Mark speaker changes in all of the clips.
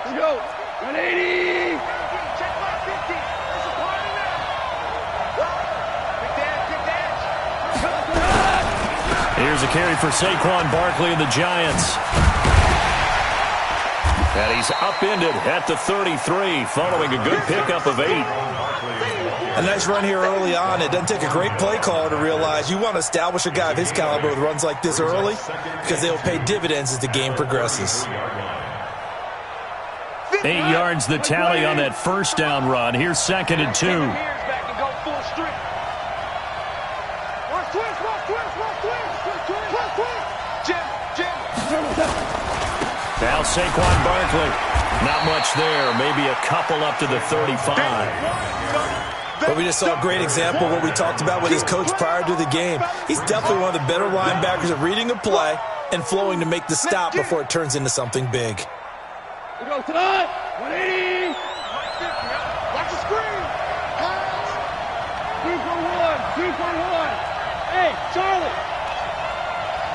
Speaker 1: Let's go. 180.
Speaker 2: Check my 50. There's a party now.
Speaker 3: Here's a carry for Saquon Barkley and the Giants. And he's upended at the 33 following a good pickup of 8.
Speaker 4: A nice run here early on. It doesn't take a great play caller to realize you want to establish a guy of his caliber with runs like this early because they'll pay dividends as the game progresses.
Speaker 3: 8 yards the tally on that first down run. Here's 2nd and 2. Now Saquon Barkley. Not much there. Maybe a couple up to the 35.
Speaker 4: But we just saw a great example of what we talked about with his coach prior to the game. He's definitely one of the better linebackers at reading a play and flowing to make the stop before it turns into something big.
Speaker 1: We go tonight. 180.
Speaker 2: Watch the screen.
Speaker 1: 2 for 1. 2 for 1. Hey, Charlie.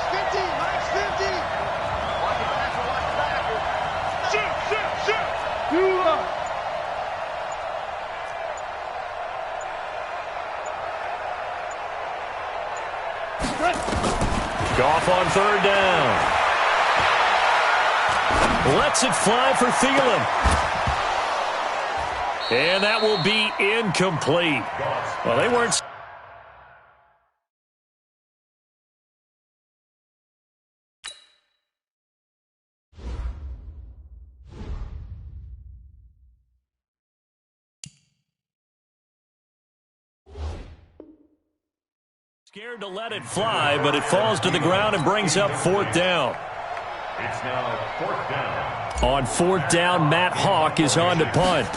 Speaker 2: 50. Mike's 50. Watch the backer. Watch the backer. Shoot.
Speaker 1: 2 up.
Speaker 3: Goff on 3rd down. Lets it fly for Thielen. And that will be incomplete. Well, they weren't... Scared to let it fly, but it falls to the ground and brings up 4th down.
Speaker 5: It's now 4th down.
Speaker 3: On 4th down, Matt Hawk is on to punt.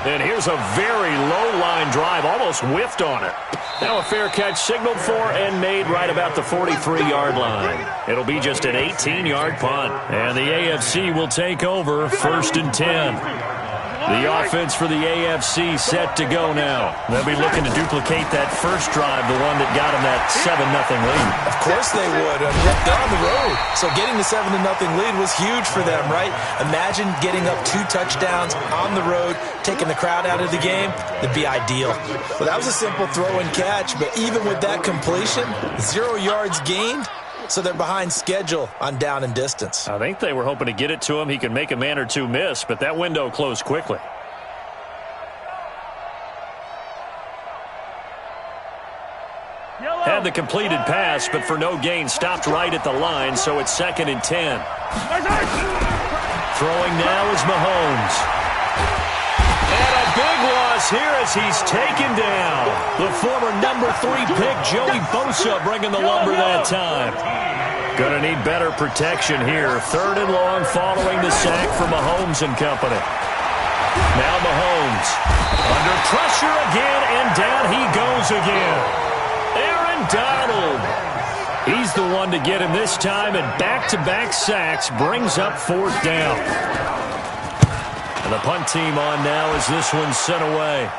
Speaker 3: And here's a very low line drive, almost whiffed on it. Now a fair catch signaled for and made right about the 43-yard line. It'll be just an 18-yard punt. And the AFC will take over 1st and 10. The offense for the AFC set to go now. They'll be looking to duplicate that first drive, the one that got them that 7-0 lead.
Speaker 4: Of course they would. They're on the road. So getting the 7-0 lead was huge for them, right? Imagine getting up 2 touchdowns on the road, taking the crowd out of the game. It'd be ideal. Well, that was a simple throw and catch, but even with that completion, 0 yards gained. So they're behind schedule on down and distance.
Speaker 3: I think they were hoping to get it to him. He could make a man or two miss, but that window closed quickly. Had the completed pass, but for no gain, stopped right at the line, so it's 2nd and 10. Throwing now is Mahomes. And a big loss here as he's taken down. The former number 3 pick, Joey Bosa, bringing the lumber that time. Gonna need better protection here. 3rd and long following the sack from Mahomes and company. Now Mahomes under pressure again, and down he goes again. Aaron Donald. He's the one to get him this time, and back-to-back sacks brings up 4th down. And the punt team on now as this one's sent away.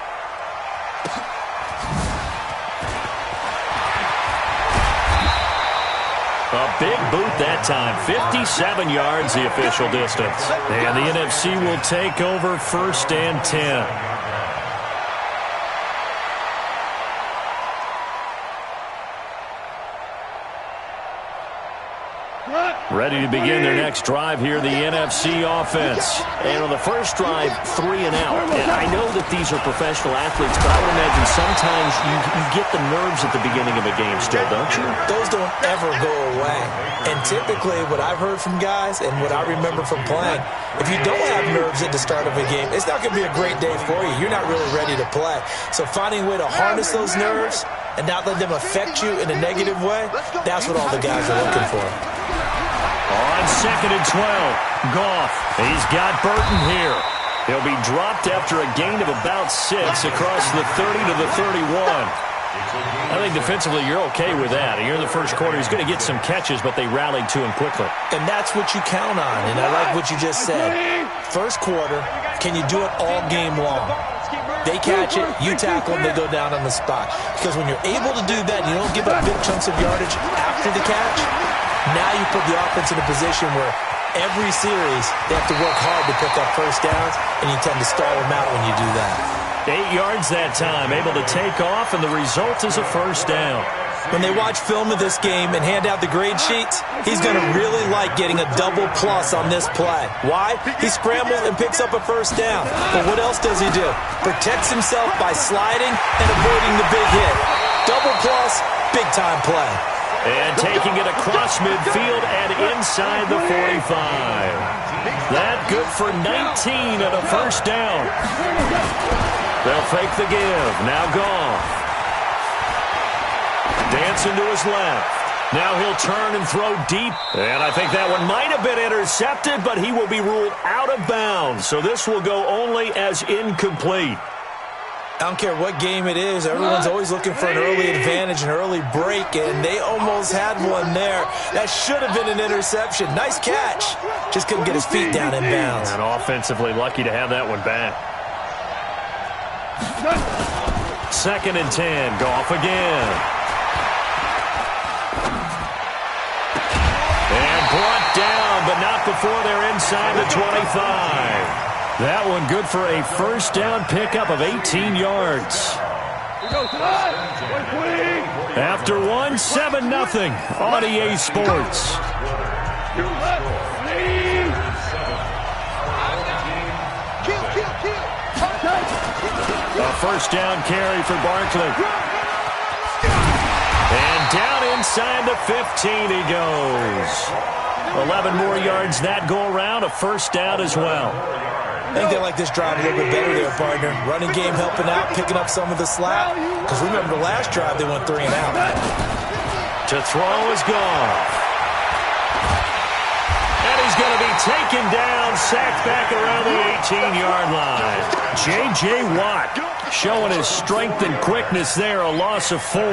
Speaker 3: A big boot that time. 57 yards the official distance. And the NFC will take over 1st and 10. Ready to begin their next drive here, the NFC offense. And on the first drive, 3 and out. And I know that these are professional athletes, but I would imagine sometimes you get the nerves at the beginning of a game still, don't you?
Speaker 4: Those don't ever go away. And typically what I've heard from guys and what I remember from playing, if you don't have nerves at the start of a game, it's not going to be a great day for you. You're not really ready to play. So finding a way to harness those nerves and not let them affect you in a negative way, that's what all the guys are looking for.
Speaker 3: On 2nd and 12, Goff. He's got Burton here. He'll be dropped after a gain of about 6 across the 30 to the 31. I think defensively you're okay with that. Here in the first quarter, he's going to get some catches, but they rallied to him quickly.
Speaker 4: And that's what you count on, and I like what you just said. First quarter, can you do it all game long? They catch it, you tackle them, they go down on the spot. Because when you're able to do that, you don't give up big chunks of yardage after the catch, now you put the offense in a position where every series, they have to work hard to pick up first downs, and you tend to stall them out when you do that.
Speaker 3: 8 yards that time, able to take off, and the result is a first down.
Speaker 4: When they watch film of this game and hand out the grade sheets, he's going to really like getting a double plus on this play. Why? He scrambles and picks up a first down. But what else does he do? Protects himself by sliding and avoiding the big hit. Double plus, big-time play.
Speaker 3: And taking it across midfield and inside the 45. That good for 19 and a first down. They'll fake the give. Now Goff. Dancing to his left. Now he'll turn and throw deep. And I think that one might have been intercepted, but he will be ruled out of bounds. So this will go only as incomplete.
Speaker 4: I don't care what game it is. Everyone's always looking for an early advantage, an early break, and they almost had one there. That should have been an interception. Nice catch. Just couldn't get his feet down in bounds.
Speaker 3: And offensively lucky to have that one back. 2nd and 10. Goff again. Brought down, but not before they're inside the 25. That one good for a first down pickup of 18 yards. After one, 7-0 on EA Sports. A first down carry for Barkley. And down inside the 15 he goes. 11 more yards that go around, a first down as well.
Speaker 4: I think they like this drive a little bit better there, partner. Running game helping out, picking up some of the slack. Because remember the last drive they went 3 and out.
Speaker 3: To throw is Goff. And he's going to be taken down, sacked back around the 18-yard line. J.J. Watt showing his strength and quickness there, a loss of 4.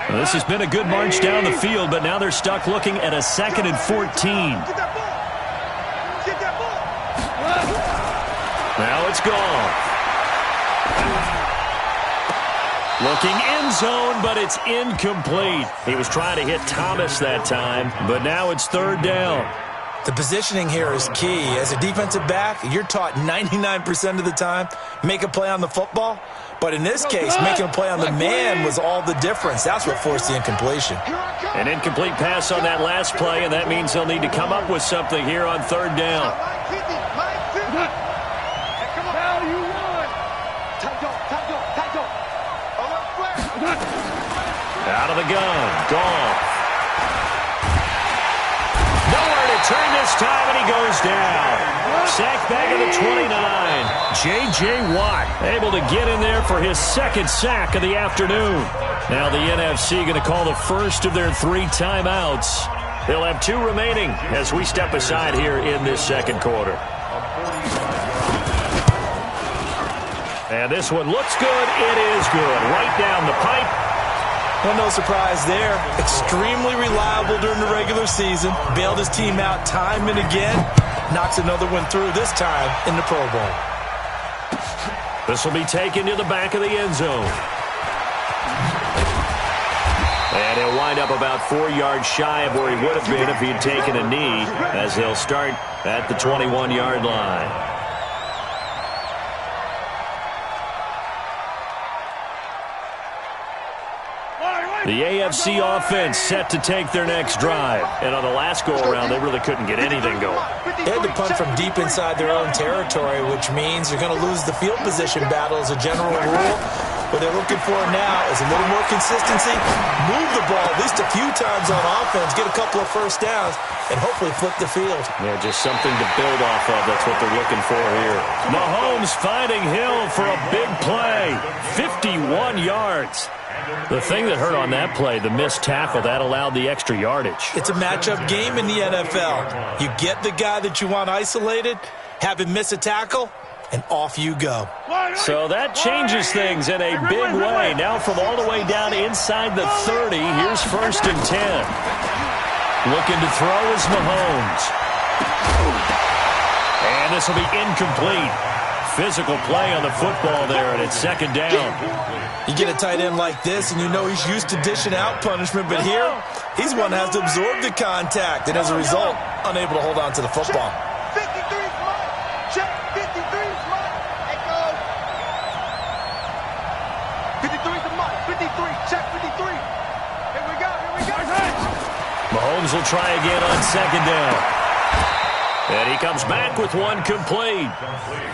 Speaker 3: Well, this has been a good march down the field, but now they're stuck looking at a 2nd and 14. Now it's Goff. Looking end zone, but it's incomplete. He was trying to hit Thomas that time, but now it's 3rd down.
Speaker 4: The positioning here is key. As a defensive back, you're taught 99% of the time, make a play on the football. But in this case, making a play on the man was all the difference. That's what forced the incompletion.
Speaker 3: An incomplete pass on that last play, and that means they'll need to come up with something here on 3rd down. Out of the gun, Goff. Nowhere to turn this time, and he goes down. Sacked back at the 29. J.J. Watt able to get in there for his 2nd sack of the afternoon. Now the NFC going to call the first of their 3 timeouts. They'll have 2 remaining as we step aside here in this 2nd quarter. And this one looks good. It is good. Right down the pipe.
Speaker 4: Well, no surprise there. Extremely reliable during the regular season. Bailed his team out time and again. Knocks another one through, this time in the Pro Bowl.
Speaker 3: This will be taken to the back of the end zone. And he'll wind up about 4 yards shy of where he would have been if he had taken a knee, as they'll start at the 21-yard line. The AFC offense set to take their next drive. And on the last go-around, they really couldn't get anything going.
Speaker 4: They had to punt from deep inside their own territory, which means you're going to lose the field position battle as a general rule. What they're looking for now is a little more consistency, move the ball at least a few times on offense, get a couple of first downs, and hopefully flip the field.
Speaker 3: Yeah, just something to build off of. That's what they're looking for here. Mahomes finding Hill for a big play. 51 yards. The thing that hurt on that play, the missed tackle, that allowed the extra yardage.
Speaker 4: It's a matchup game in the NFL. You get the guy that you want isolated, have him miss a tackle, and off you go.
Speaker 3: So that changes things in a big way. Now from all the way down inside the 30, here's 1st and 10. Looking to throw is Mahomes. And this will be incomplete. physical play on the football there, and it's second down.
Speaker 4: You get a tight end like this, and you know he's used to dishing out punishment, but here, he's one that has to absorb the contact, and as a result, unable to hold on to the football.
Speaker 2: 53's mine. Check. 53's mine. Let go. 53's the mine. 53. Check 53. Here we go.
Speaker 3: Mahomes will try again on second down. And he comes back with one complete.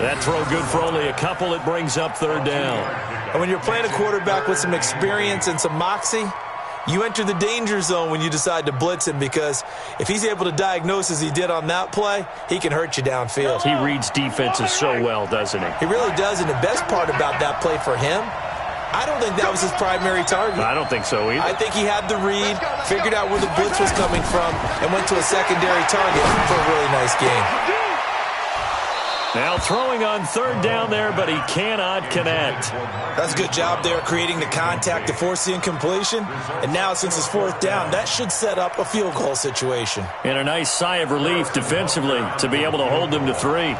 Speaker 3: That throw good for only a couple. It brings up third down.
Speaker 4: And when you're playing a quarterback with some experience and some moxie, you enter the danger zone when you decide to blitz him, because if he's able to diagnose as he did on that play, he can hurt you downfield.
Speaker 3: He reads defenses so well, doesn't he?
Speaker 4: He really does, and the best part about that play for him, I don't think that was his primary target.
Speaker 3: I don't think so either.
Speaker 4: I think he had the read, figured out where the blitz was coming from, and went to a secondary target for a really nice game.
Speaker 3: Now throwing on third down there, but he cannot connect.
Speaker 4: That's a good job there, creating the contact to force the incompletion. And now, since it's fourth down, that should set up a field goal situation.
Speaker 3: And a nice sigh of relief defensively to be able to hold them to 3.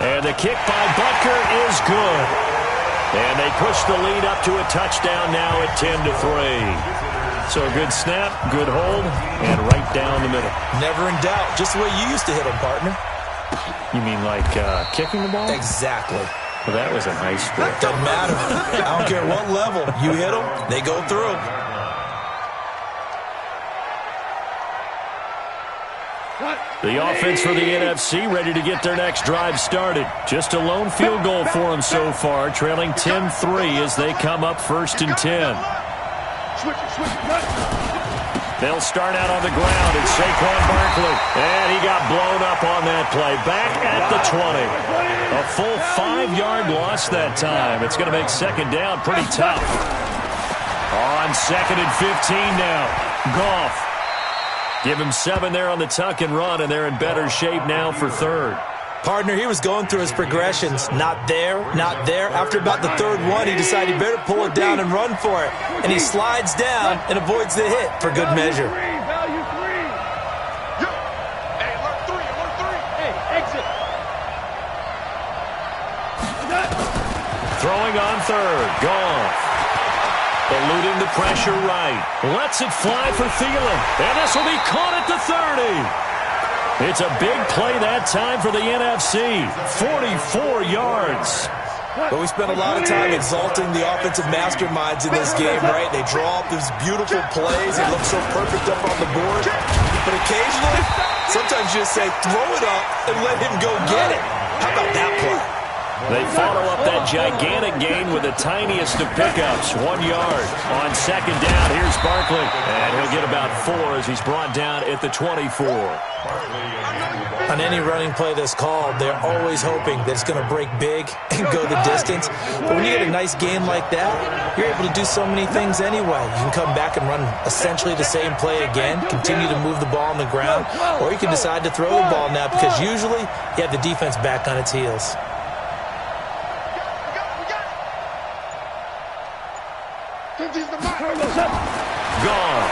Speaker 3: And the kick by Butker is good. And they push the lead up to a touchdown now at 10-3. So a good snap, good hold, and right down the middle.
Speaker 4: Never in doubt. Just the way you used to hit them, partner.
Speaker 3: You mean like kicking the ball?
Speaker 4: Exactly.
Speaker 3: Well, that was a nice script.
Speaker 4: Doesn't matter. I don't care what level. You hit them, they go through.
Speaker 3: The offense for the NFC ready to get their next drive started. Just a lone field goal for them so far, trailing 10-3 as they come up 1st and 10. They'll start out on the ground. It's Saquon Barkley. And he got blown up on that play. Back at the 20. A full 5-yard loss that time. It's going to make second down pretty tough. On 2nd and 15 now. Goff. Give him 7 there on the tuck and run, and they're in better shape now for third.
Speaker 4: Partner, he was going through his progressions. Not there, not there. After about the third one, he decided he better pull it down and run for it. And he slides down and avoids the hit for good measure.
Speaker 1: Value 3.
Speaker 2: Hey, alert 3.
Speaker 1: Hey, exit.
Speaker 3: Throwing on third. Goff. Eluding the pressure right. Lets it fly for Thielen. And this will be caught at the 30. It's a big play that time for the NFC. 44 yards.
Speaker 4: But we spent a lot of time exalting the offensive masterminds in this game, right? They draw up these beautiful plays. It looks so perfect up on the board. But occasionally, sometimes you just say, throw it up and let him go get it. How about that play?
Speaker 3: They follow up that gigantic gain with the tiniest of pickups, 1 yard. On second down, here's Barkley. And he'll get about 4 as he's brought down at the 24.
Speaker 4: On any running play that's called, they're always hoping that it's going to break big and go the distance. But when you get a nice gain like that, you're able to do so many things anyway. You can come back and run essentially the same play again, continue to move the ball on the ground, or you can decide to throw the ball now because usually you have the defense back on its heels.
Speaker 3: Gone.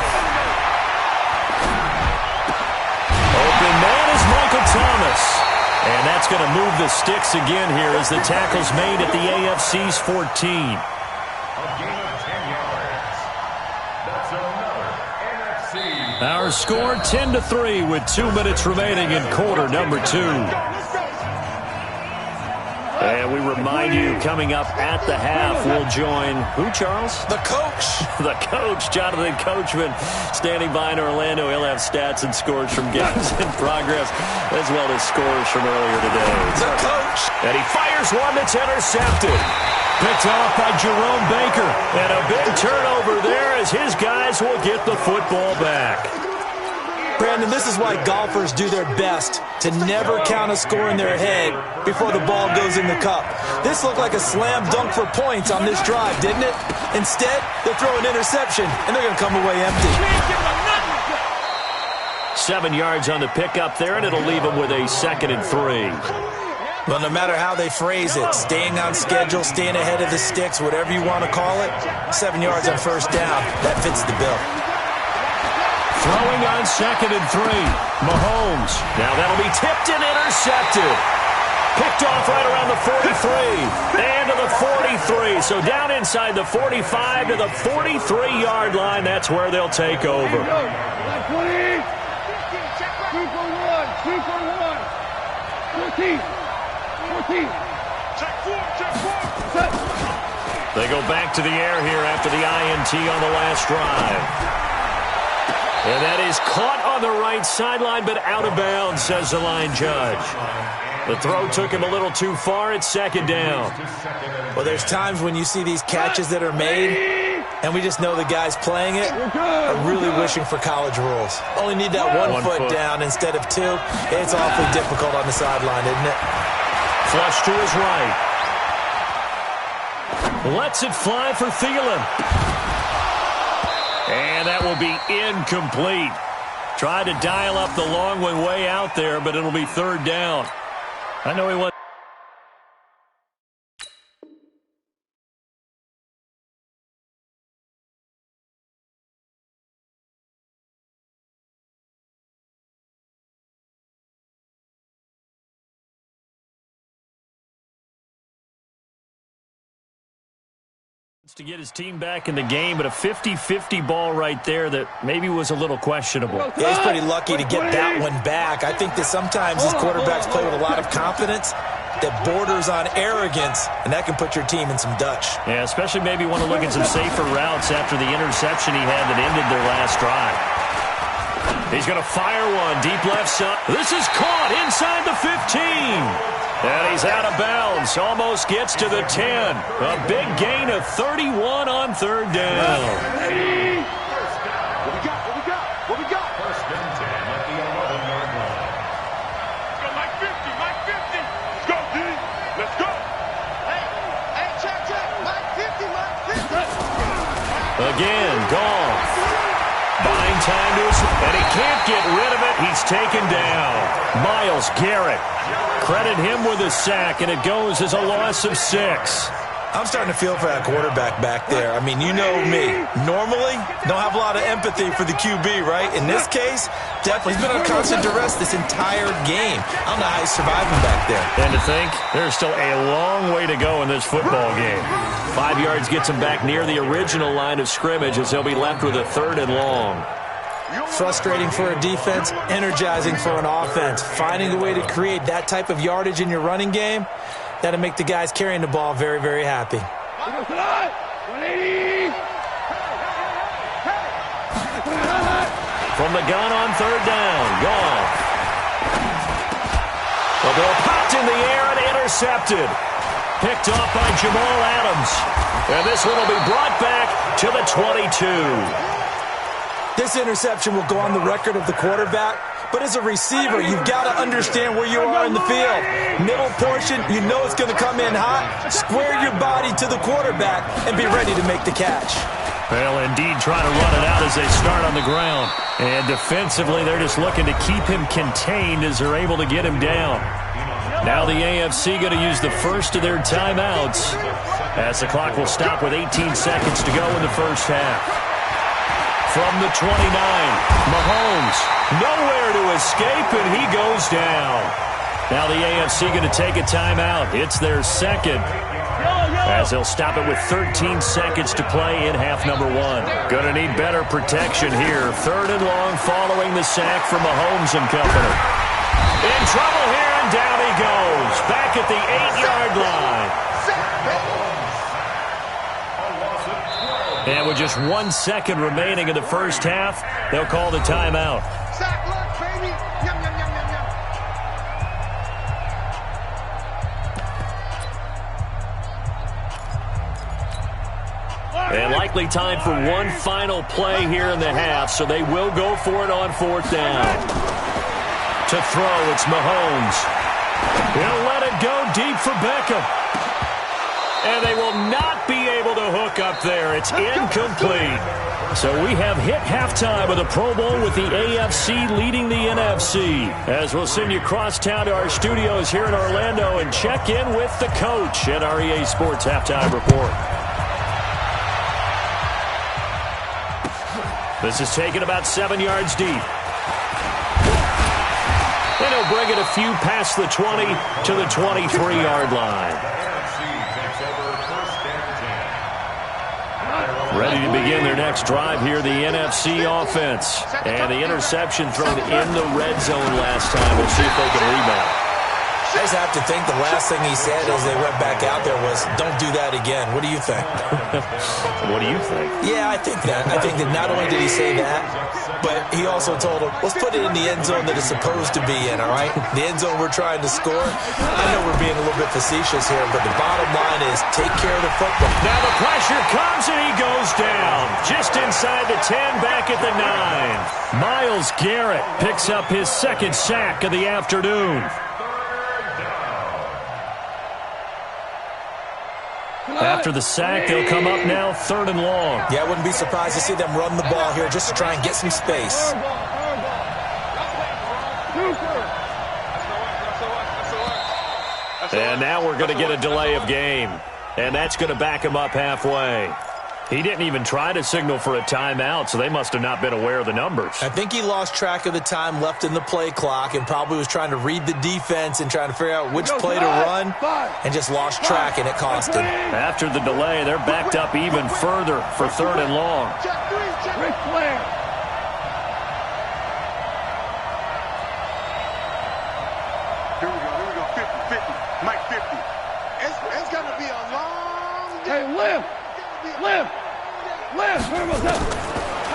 Speaker 3: Open man is Michael Thomas. And that's going to move the sticks again here as the tackle's made at the AFC's 14.
Speaker 5: A gain of 10 yards. That's another NFC.
Speaker 3: Our score 10-3 with 2 minutes remaining in quarter number 2. And we remind you, coming up at the half, we'll join who, Charles?
Speaker 4: The coach.
Speaker 3: The coach, Jonathan Coachman, standing by in Orlando. He'll have stats and scores from games in progress, as well as scores from earlier today.
Speaker 4: The coach.
Speaker 3: And he fires one that's intercepted. Picked off by Jerome Baker. And a big turnover there as his guys will get the football back.
Speaker 4: Brandon, this is why golfers do their best to never count a score in their head before the ball goes in the cup. This looked like a slam dunk for points on this drive, didn't it? Instead, they throw an interception, and they're going to come away empty.
Speaker 3: 7 yards on the pickup there, and it'll leave them with a 2nd and 3.
Speaker 4: Well, no matter how they phrase it, staying on schedule, staying ahead of the sticks, whatever you want to call it, 7 yards on first down, that fits the bill.
Speaker 3: 3 Throwing on 2nd and 3. Mahomes. Now that'll be tipped and intercepted. Picked off right around the 43. And to the 43. So down inside the 45 to the 43-yard line. That's where they'll take over.
Speaker 1: 2 for 1. 2 for 1. 14. 14.
Speaker 2: Check 4. Check 4.
Speaker 1: Set.
Speaker 3: They go back to the air here after the INT on the last drive. And that is caught on the right sideline, but out of bounds, says the line judge. The throw took him a little too far. It's 2nd down.
Speaker 4: Well, there's times when you see these catches that are made, and we just know the guys playing it are really wishing for college rules. Only need that one foot down instead of 2. It's awfully difficult on the sideline, isn't it?
Speaker 3: Flush to his right. Lets it fly for Thielen. And that will be incomplete. Tried to dial up the long one way out there, but it'll be 3rd down. I know he wants to get his team back in the game, but a 50-50 ball right there that maybe was a little questionable.
Speaker 4: Yeah, he's pretty lucky to get that one back. I think that sometimes these quarterbacks play with a lot of confidence that borders on arrogance, and that can put your team in some Dutch.
Speaker 3: Yeah, especially maybe want to look at some safer routes after the interception he had that ended their last drive. He's going to fire one deep left side. This is caught inside the 15. And he's out of bounds. Almost gets to the 10. A big gain of 31 on 3rd down.
Speaker 2: What we got? What we got? What we got?
Speaker 5: 1st and 10 at the 11-yard line.
Speaker 2: Let's go, Mike 50. Mike 50. Let's go, D. Let's go. Hey, check. Mike 50. Mike 50.
Speaker 3: Again, gone. Buying time to his, and he can't get rid of it. He's taken down. Myles Garrett. Credit him with a sack, and it goes as a loss of 6.
Speaker 4: I'm starting to feel for that quarterback back there. I mean, you know me. Normally, don't have a lot of empathy for the QB, right? In this case, definitely. He's been on constant duress this entire game. I don't know how he's surviving back there.
Speaker 3: And to think, there's still a long way to go in this football game. 5 yards gets him back near the original line of scrimmage as he'll be left with a 3rd and long.
Speaker 4: Frustrating for a defense, energizing for an offense. Finding a way to create that type of yardage in your running game, that'll make the guys carrying the ball very, very happy.
Speaker 1: 180.
Speaker 3: From the gun on 3rd down. Gone. The ball popped in the air and intercepted. Picked off by Jamal Adams. And this one will be brought back to the 22.
Speaker 4: This interception will go on the record of the quarterback, but as a receiver, you've got to understand where you are in the field. Middle portion, you know it's going to come in hot. Square your body to the quarterback and be ready to make the catch.
Speaker 3: Well, indeed, trying to run it out as they start on the ground. And defensively, they're just looking to keep him contained as they're able to get him down. Now the AFC going to use the first of their timeouts as the clock will stop with 18 seconds to go in the first half. From the 29, Mahomes, nowhere to escape, and he goes down. Now the AFC going to take a timeout. It's their 2nd, as they'll stop it with 13 seconds to play in half number 1. Going to need better protection here. 3rd and long following the sack from Mahomes and company. In trouble here, and down he goes. Back at the 8-yard line. And with just 1 second remaining in the first half, they'll call the timeout.
Speaker 2: Sack lunch, baby. Yum, yum, yum, yum, yum.
Speaker 3: And likely time for one final play here in the half, so they will go for it on 4th down. To throw, it's Mahomes. He'll let it go deep for Beckham. And they will not be able to hook up there. It's incomplete. So we have hit halftime of the Pro Bowl with the AFC leading the NFC. As we'll send you across town to our studios here in Orlando and check in with the coach at our EA Sports Halftime Report. This is taken about 7 yards deep. And he'll bring it a few past the 20 to the 23-yard line. Ready to begin their next drive here, the NFC offense. And the interception thrown in the red zone last time. We'll see if they can rebound.
Speaker 4: I just have to think the last thing he said as they went back out there was, don't do that again. What do you think?
Speaker 3: What do you think?
Speaker 4: Yeah, I think that. I think that not only did he say that, but he also told him, let's put it in the end zone that it's supposed to be in, all right? The end zone we're trying to score. I know we're being a little bit facetious here, but the bottom line is take care of the football.
Speaker 3: Now the pressure comes and he goes down. Just inside the 10, back at the 9. Myles Garrett picks up his second sack of the afternoon. After the sack, they'll come up now 3rd and long.
Speaker 4: Yeah, I wouldn't be surprised to see them run the ball here just to try and get some space.
Speaker 3: And now we're going to get a delay of game. And that's going to back him up halfway. He didn't even try to signal for a timeout, so they must have not been aware of the numbers.
Speaker 4: I think he lost track of the time left in the play clock and probably was trying to read the defense and trying to figure out which play to run and just lost track, and it cost him.
Speaker 3: After the delay, they're backed up even further for 3rd and long.
Speaker 1: Great play.
Speaker 2: Here we go. 50. Mike 50. It's going to be a long day.
Speaker 1: Hey, Lim.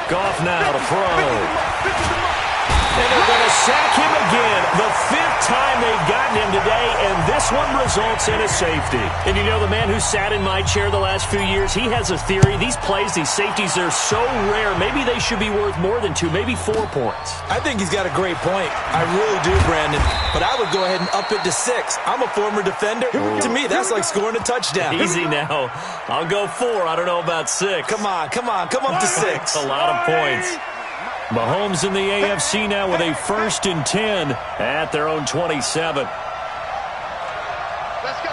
Speaker 3: Goff now to throw. And they're going to sack him again. The 5th time they've gotten him today, and this one results in a safety. And you know, the man who sat in my chair the last few years, he has a theory. These plays, these safeties, they're so rare. Maybe they should be worth more than 2, maybe 4 points.
Speaker 4: I think he's got a great point. I really do, Brandon. But I would go ahead and up it to 6. I'm a former defender. To me, that's like scoring a touchdown.
Speaker 3: Easy now. I'll go 4. I don't know about 6.
Speaker 4: Come on. Come up to 6.
Speaker 3: That's a lot of points. Mahomes in the AFC now with a 1st and 10 at their own 27.
Speaker 2: Let's go.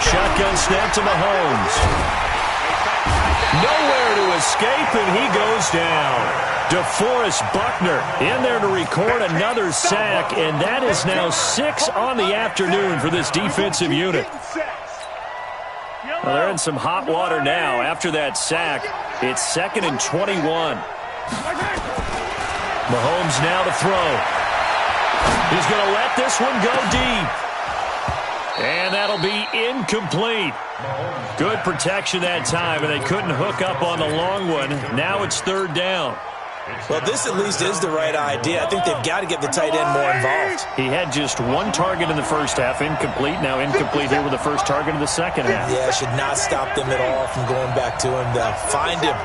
Speaker 3: Shotgun snap to Mahomes. Nowhere to escape, and he goes down. DeForest Buckner in there to record another sack, and that is now 6 on the afternoon for this defensive unit. Well, they're in some hot water now. After that sack, it's 2nd and 21. Mahomes now to throw. He's going to let this one go deep. And that'll be incomplete. Good protection that time, and they couldn't hook up on the long one. Now it's 3rd down.
Speaker 4: Well, this at least is the right idea. I think they've got to get the tight end more involved.
Speaker 3: He had just 1 target in the first half, incomplete. Now incomplete here with the first target of the second half.
Speaker 4: Yeah, should not stop them at all from going back to him. Find him.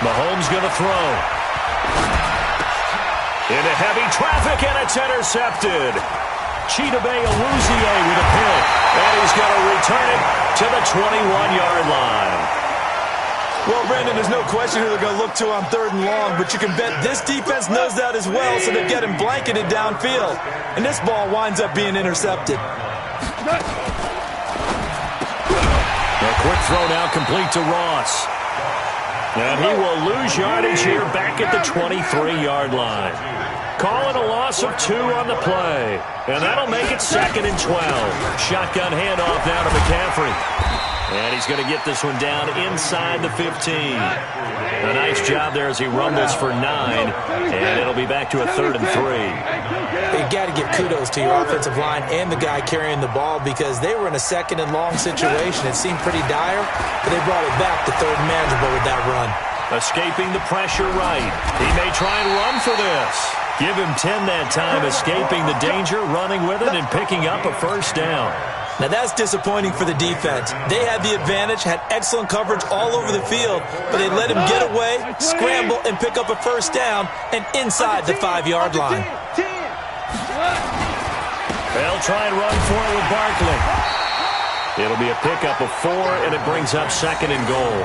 Speaker 3: Mahomes going to throw. Into heavy traffic, and it's intercepted. Chidobe Awuzie with a pick. And he's going to return it to the 21-yard line.
Speaker 4: Well, Brandon, there's no question who they're going to look to on 3rd and long, but you can bet this defense knows that as well, so they've got him blanketed downfield. And this ball winds up being intercepted.
Speaker 3: A quick throw now complete to Ross. And he will lose yardage here back at the 23-yard line. Calling a loss of 2 on the play. And that'll make it 2nd and 12. Shotgun handoff now to McCaffrey. And he's going to get this one down inside the 15. A nice job there as he rumbles for 9. And it'll be back to a 3rd and 3.
Speaker 4: You got to give kudos to your offensive line and the guy carrying the ball because they were in a 2nd and long situation. It seemed pretty dire, but they brought it back to 3rd and manageable with that run.
Speaker 3: Escaping the pressure right. He may try and run for this. Give him 10 that time, escaping the danger, running with it, and picking up a 1st down.
Speaker 4: Now that's disappointing for the defense. They had the advantage, had excellent coverage all over the field, but they let him get away, scramble, and pick up a 1st down and inside the 5-yard line.
Speaker 3: They'll try and run for it with Barkley. It'll be a pickup of 4, and it brings up 2nd and goal.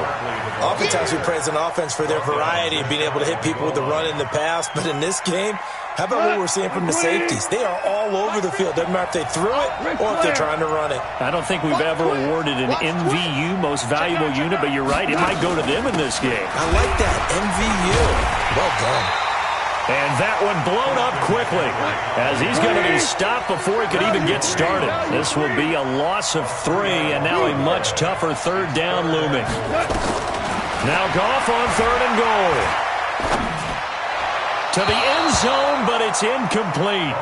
Speaker 4: Oftentimes we praise an offense for their variety of being able to hit people with the run in the pass, but in this game, how about what we're seeing from the safeties? They are all over the field. Doesn't matter if they threw it or if they're trying to run it.
Speaker 3: I don't think we've ever awarded an MVU, most valuable unit, but you're right, it might go to them in this game.
Speaker 4: I like that, MVU. Well done.
Speaker 3: And that one blown up quickly as he's going to be stopped before he could even get started. This will be a loss of 3, and now a much tougher 3rd down looming. Now Goff on 3rd and goal. To the end zone, but it's incomplete.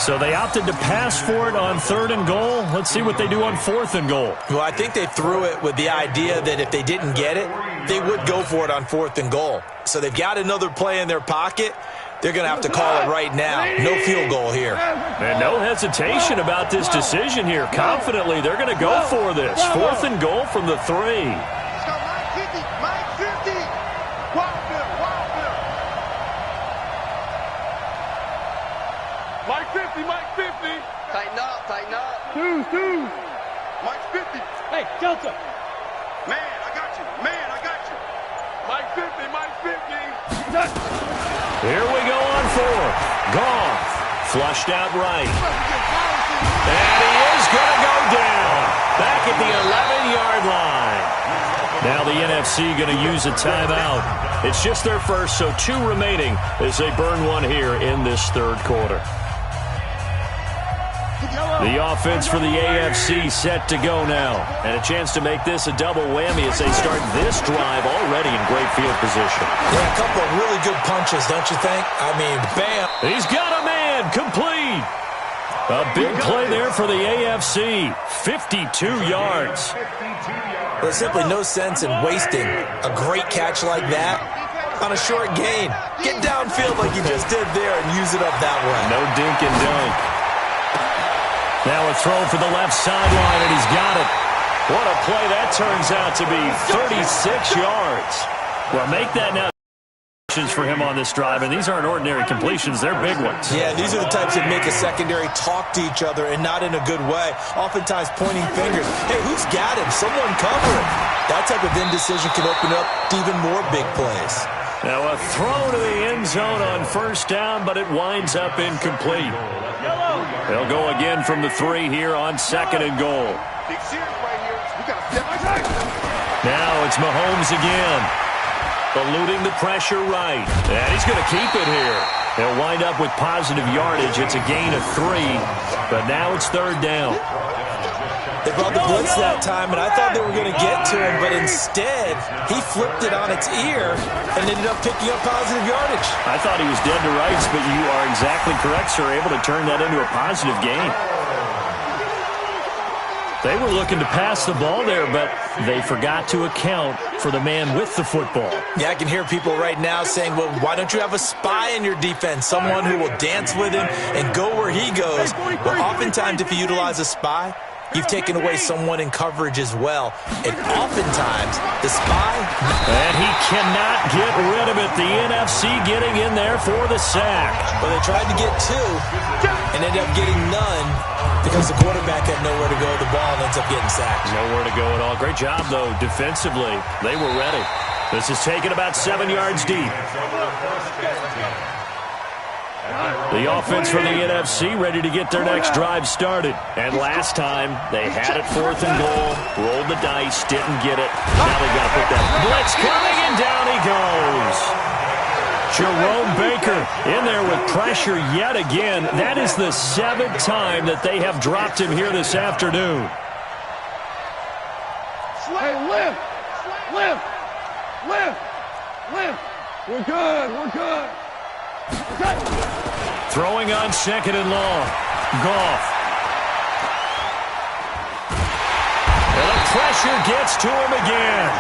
Speaker 3: So they opted to pass for it on 3rd and goal. Let's see what they do on 4th and goal.
Speaker 4: Well, I think they threw it with the idea that if they didn't get it, they would go for it on 4th and goal. So they've got another play in their pocket. They're going to have to call it right now. No field goal here.
Speaker 3: And no hesitation about this decision here. Confidently, they're going to go for this. 4th and goal from the 3.
Speaker 2: Let's go, Mike 50, Mike 50. Wild Bill, Wild Bill. Mike 50, Mike 50. Tighten up, tighten up.
Speaker 1: Two.
Speaker 2: Mike 50.
Speaker 1: Hey, Delta.
Speaker 2: Man, I got you. Man, I got you. Mike 50, Mike 50.
Speaker 3: Here we go on 4. Goff flushed out right. And he is going to go down. Back at the 11-yard line. Now the NFC going to use a timeout. It's just their first, so 2 remaining as they burn one here in this 3rd quarter. The offense for the AFC set to go now. And a chance to make this a double whammy as they start this drive already in great field position.
Speaker 4: Yeah, a couple of really good punches, don't you think? I mean, bam.
Speaker 3: He's got a man complete. A big play there for the AFC. 52 yards.
Speaker 4: There's simply no sense in wasting a great catch like that on a short gain. Get downfield like you just did there and use it up that way.
Speaker 3: No dink and dunk. Now a throw for the left sideline, and he's got it. What a play that turns out to be. 36 yards. Well, make that now for him on this drive, and these aren't ordinary completions. They're big ones.
Speaker 4: Yeah, these are the types that make a secondary talk to each other, and not in a good way. Oftentimes pointing fingers. Hey, who's got him? Someone cover him. That type of indecision can open up to even more big plays.
Speaker 3: Now a throw to the end zone on 1st down, but it winds up incomplete. They'll go again from the 3 here on 2nd and goal.
Speaker 2: Big series right here. We got to step.
Speaker 3: Now it's Mahomes again. Eluding the pressure right. And he's going to keep it here. They'll wind up with positive yardage. It's a gain of 3, but now it's 3rd down.
Speaker 4: They brought the blitz that time, and I thought they were going to get to him, but instead, he flipped it on its ear and ended up picking up positive yardage.
Speaker 3: I thought he was dead to rights, but you are exactly correct, sir. Able to turn that into a positive gain. They were looking to pass the ball there, but they forgot to account for the man with the football.
Speaker 4: Yeah, I can hear people right now saying, well, why don't you have a spy in your defense, someone who will dance with him and go where he goes? Well, oftentimes if you utilize a spy, you've taken away someone in coverage as well. And oftentimes, the spy...
Speaker 3: And he cannot get rid of it. The NFC getting in there for the sack.
Speaker 4: Well, they tried to get 2 and ended up getting none because the quarterback had nowhere to go with the ball and ends up getting sacked.
Speaker 3: Nowhere to go at all. Great job, though, defensively. They were ready. This is taken about 7 yards deep. The offense for the NFC ready to get their next drive started. And last time, they had it 4th and goal, rolled the dice, didn't get it. Now they've got to put that blitz coming, and down he goes. Jerome Baker in there with pressure yet again. That is the 7th time that they have dropped him here this afternoon.
Speaker 1: Hey, lift. We're good. Okay.
Speaker 3: Throwing on 2nd and long. Goff. And the pressure gets to him again.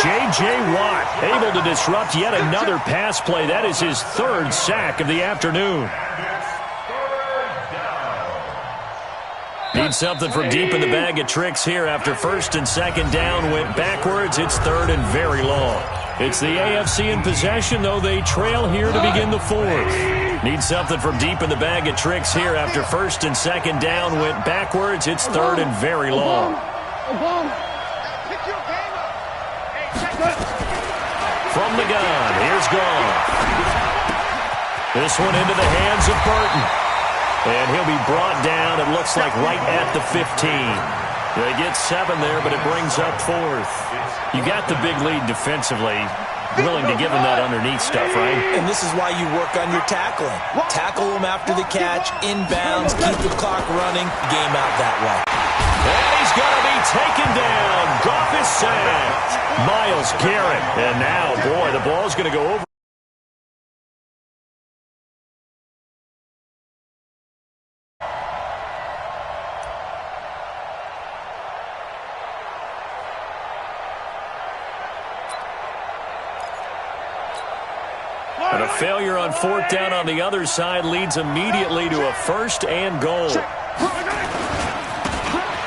Speaker 3: J.J. Watt able to disrupt yet another pass play. That is his 3rd sack of the afternoon. Need something from deep in the bag of tricks here after 1st and 2nd down went backwards. It's 3rd and very long. It's the AFC in possession, though they trail here to begin the 4th. Need something from deep in the bag of tricks here after first and second down went backwards. It's third and very long. From the gun, here's Goff. This one into the hands of Burton. And he'll be brought down, it looks like, right at the 15. They get 7 there, but it brings up fourth. You got the big lead defensively. Willing to give him that underneath stuff, right?
Speaker 4: And this is why you work on your tackling. Tackle him after the catch, inbounds, keep the clock running, game out that way.
Speaker 3: And he's going to be taken down. Goff is sacked. Myles Garrett. And now, boy, the ball's going to go over. And a failure on fourth down on the other side leads immediately to a first and goal.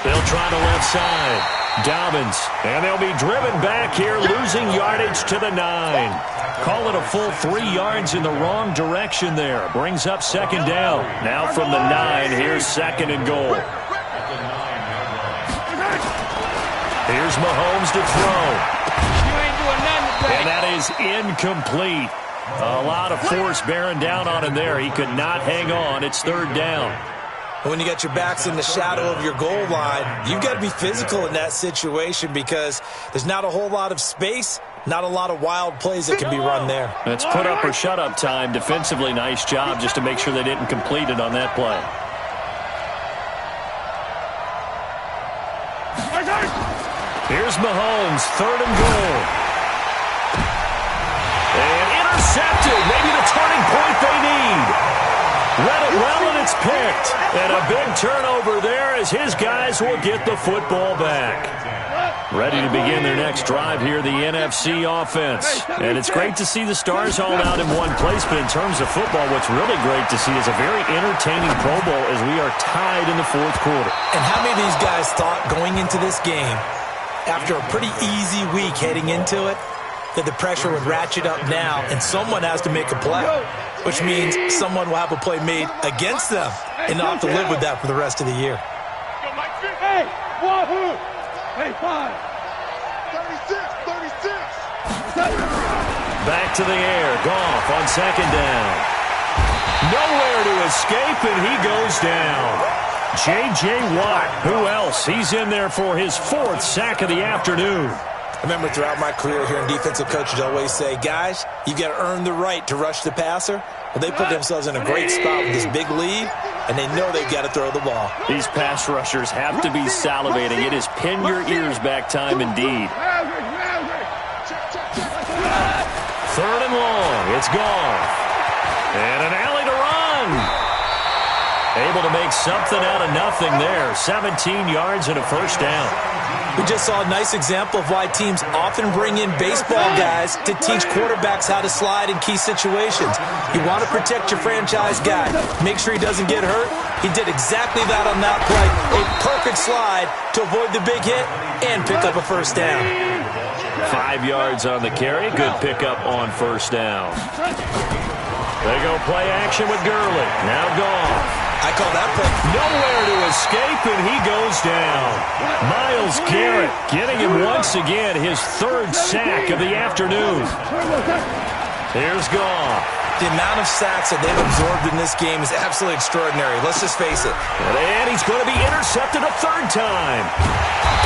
Speaker 3: They'll try the left side. Dobbins. And they'll be driven back here, losing yardage to the 9. Call it a full 3 yards in the wrong direction there. Brings up second down. Now from the 9, here's second and goal. Here's Mahomes to throw.
Speaker 1: You ain't doing nothing today.
Speaker 3: And that is incomplete. A lot of force bearing down on him there. He could not hang on. It's third down.
Speaker 4: When you got your backs in the shadow of your goal line, you've got to be physical in that situation because there's not a whole lot of space, not a lot of wild plays that can be run there.
Speaker 3: It's put up or shut up time. Defensively, nice job just to make sure they didn't complete it on that play. Here's Mahomes, third and goal. And intercepted, maybe the turning point they need. Read it well, and it's picked. And a big turnover there as his guys will get the football back. Ready to begin their next drive here, the NFC offense. And it's great to see the stars all out in one place, but in terms of football, what's really great to see is a very entertaining Pro Bowl as we are tied in the fourth quarter.
Speaker 4: And how many of these guys thought going into this game, after a pretty easy week heading into it, that the pressure would ratchet up now and someone has to make a play, which means someone will have a play made against them and not have to live with that for the rest of the year.
Speaker 1: Hey, wahoo! Hey, 5.
Speaker 2: 36.
Speaker 3: Back to the air. Goff on second down. Nowhere to escape, and he goes down. J.J. Watt, who else? He's in there for his 4th sack of the afternoon.
Speaker 4: I remember throughout my career hearing defensive coaches always say, guys, you got to earn the right to rush the passer. Well, they put themselves in a great spot with this big lead, and they know they've got to throw the ball.
Speaker 3: These pass rushers have to be salivating. It is pin your ears back time indeed. Third and long. It's Goff. And an alley to run. Able to make something out of nothing there. 17 yards and a first down.
Speaker 4: We just saw a nice example of why teams often bring in baseball guys to teach quarterbacks how to slide in key situations. You want to protect your franchise guy. Make sure he doesn't get hurt. He did exactly that on that play. A perfect slide to avoid the big hit and pick up a first down.
Speaker 3: 5 yards on the carry. Good pickup on first down. They go play action with Gurley. Now Goff.
Speaker 4: I call that play.
Speaker 3: Nowhere to escape, and he goes down. Myles Garrett getting him once again his 3rd sack of the afternoon. Here's Goff.
Speaker 4: The amount of sacks that they've absorbed in this game is absolutely extraordinary. Let's just face it.
Speaker 3: And he's going to be intercepted a 3rd time.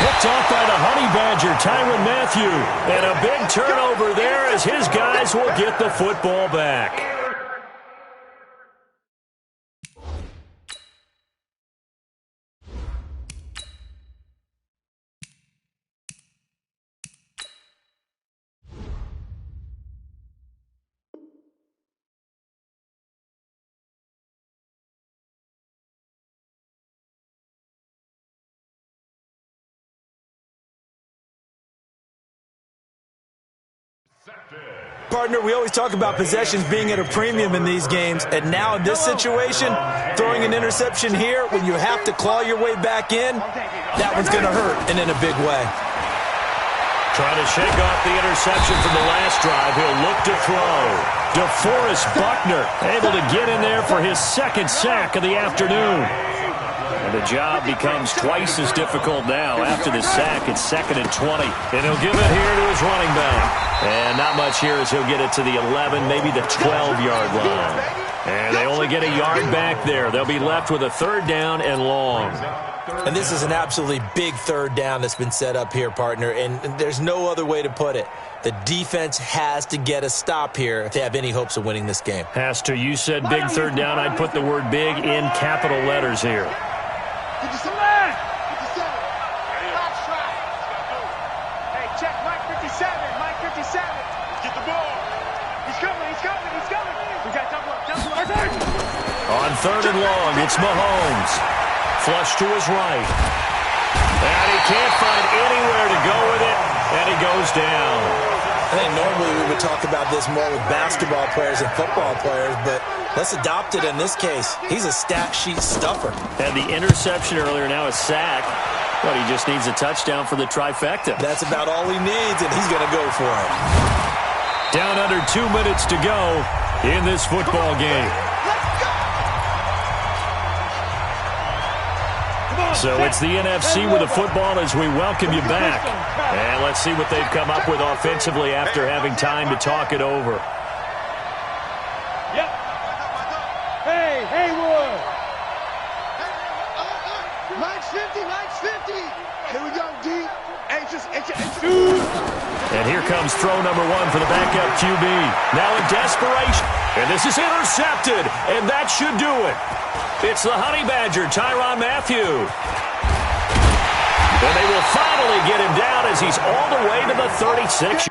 Speaker 3: Picked off by the Honey Badger, Tyrann Mathieu. And a big turnover there as his guys will get the football back.
Speaker 4: Partner, we always talk about possessions being at a premium in these games, and now in this situation, throwing an interception here when you have to claw your way back in, that one's going to hurt, and in a big way.
Speaker 3: Trying to shake off the interception from the last drive. He'll look to throw. DeForest Buckner able to get in there for his second sack of the afternoon. And the job becomes twice as difficult now. After the sack, it's 2nd and 20. And he'll give it here to his running back. And not much here as he'll get it to the 11, maybe the 12-yard line. And they only get a yard back there. They'll be left with a 3rd down and long.
Speaker 4: And this is an absolutely big 3rd down that's been set up here, partner. And there's no other way to put it. The defense has to get a stop here if they have any hopes of winning this game.
Speaker 3: Has to. You said big 3rd down. I'd put the word big in capital letters here.
Speaker 2: 57. 57. Last try. Hey, check Mike 57. Mike 57. Get the ball. He's coming. He's coming. He's coming. We got double up. Double up.
Speaker 3: On 3rd and long, it's Mahomes. Flush to his right. And he can't find anywhere to go with it, and he goes down.
Speaker 4: I think normally we would talk about this more with basketball players and football players, but let's adopt it in this case. He's a stat sheet stuffer.
Speaker 3: And the interception earlier, now a sack. But he just needs a touchdown for the trifecta.
Speaker 4: That's about all he needs, and he's going to go for it.
Speaker 3: Down under 2 minutes to go in this football game. So it's the NFC with the football as we welcome you back. And let's see what they've come up with offensively after having time to talk it over.
Speaker 1: Yep. Hey, Haywood.
Speaker 2: Mike's 50. Mike's 50. Here we go, D.
Speaker 3: And here comes throw number 1 for the backup QB. Now in desperation. And this is intercepted. And that should do it. It's the Honey Badger, Tyrann Mathieu. And they will finally get him down as he's all the way to the 36-yard